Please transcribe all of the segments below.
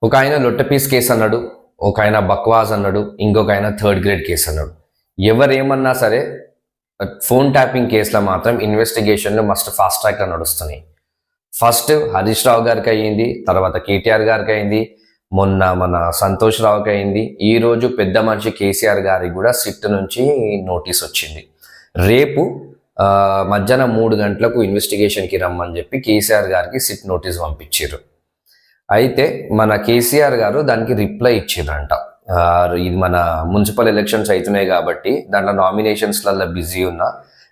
ఒక ఆయన లొట్ట piece case అన్నాడు, ఒక ఆయన బక్వాస్ అన్నాడు, ఇంకొక ఆయన థర్డ్ గ్రేడ్ కేసు అన్నాడు. ఎవరేమన్నా సరే ఫోన్ ట్యాపింగ్ కేసులో మాత్రం ఇన్వెస్టిగేషన్లు మస్ట్ ఫాస్ట్ ట్రాక్లో నడుస్తున్నాయి. ఫస్ట్ హరీష్ రావు గారికి అయ్యింది, తర్వాత కేటీఆర్ గారికి అయింది, మొన్న మన సంతోష్ రావుకి అయింది, ఈరోజు పెద్ద మనిషి కేసీఆర్ గారికి కూడా సిట్ నుంచి నోటీస్ వచ్చింది. రేపు మధ్యాహ్నం 3 గంటలకు ఇన్వెస్టిగేషన్కి రమ్మని చెప్పి కేసీఆర్ గారికి సిట్ నోటీస్ పంపించారు. అయితే మన కేసీఆర్ గారు దానికి రిప్లై ఇచ్చిండ్రంట. ఇది మన మున్సిపల్ ఎలక్షన్స్ అవుతున్నాయి కాబట్టి దాంట్లో నామినేషన్స్లలో బిజీ ఉన్నా,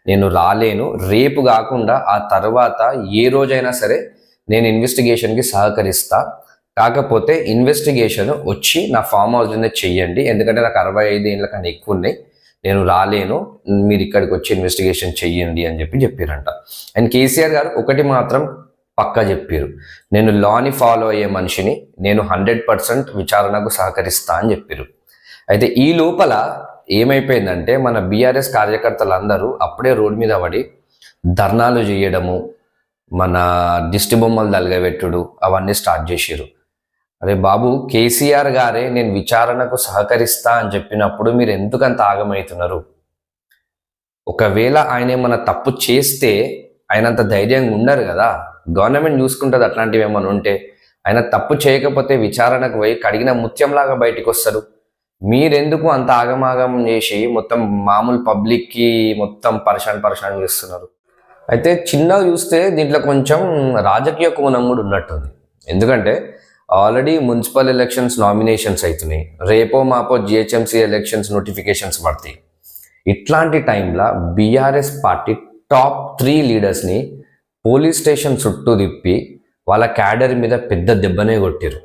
నేను రాలేను, రేపు కాకుండా ఆ తర్వాత ఏ రోజైనా సరే నేను ఇన్వెస్టిగేషన్కి సహకరిస్తా, కాకపోతే ఇన్వెస్టిగేషన్ వచ్చి నా ఫామ్ హౌస్లోనే చెయ్యండి, ఎందుకంటే నాకు 65 ఏళ్ళ కన్నా ఎక్కువ ఉన్నాయి, నేను రాలేను, మీరు ఇక్కడికి వచ్చి ఇన్వెస్టిగేషన్ చెయ్యండి అని చెప్పారంట. అండ్ కేసీఆర్ గారు ఒకటి మాత్రం పక్కా చెప్పారు, నేను లాని ఫాలో అయ్యే మనిషిని, నేను 100% విచారణకు సహకరిస్తా అని చెప్పారు. అయితే ఈ లోపల ఏమైపోయిందంటే మన బీఆర్ఎస్ కార్యకర్తలందరూ అప్పుడే రోడ్డు మీద పడి ధర్నాలు చేయడము, మన దిష్టి బొమ్మలు తలగబెట్టుడు అవన్నీ స్టార్ట్ చేశారు. అరే బాబు, కేసీఆర్ గారే నేను విచారణకు సహకరిస్తా అని చెప్పినప్పుడు మీరు ఎందుకంత ఆగమవుతున్నారు? ఒకవేళ ఆయన ఏమన్నా తప్పు చేస్తే ఆయనంత ధైర్యంగా ఉండరు కదా, గవర్నమెంట్ చూసుకుంటుంది అట్లాంటివి ఏమైనా ఉంటే. ఆయన తప్పు చేయకపోతే విచారణకు పోయి కడిగిన ముత్యంలాగా బయటకు వస్తారు. మీరెందుకు అంత ఆగమాగం చేసి మొత్తం మామూలు పబ్లిక్కి మొత్తం పరేషాన్ చేస్తున్నారు? అయితే చిన్నగా చూస్తే దీంట్లో కొంచెం రాజకీయ కోణం కూడా ఉన్నట్టుంది. ఎందుకంటే ఆల్రెడీ మున్సిపల్ ఎలక్షన్స్ నామినేషన్స్ అవుతున్నాయి, రేపో మాపో జిహెచ్ఎంసీ ఎలక్షన్స్ నోటిఫికేషన్స్ పడతాయి. ఇట్లాంటి టైంలో బీఆర్ఎస్ పార్టీ టాప్ 3 లీడర్స్ని పోలీస్ స్టేషన్ చుట్టూ తిప్పి వాళ్ళ క్యాడర్ మీద పెద్ద దెబ్బనే కొట్టారు.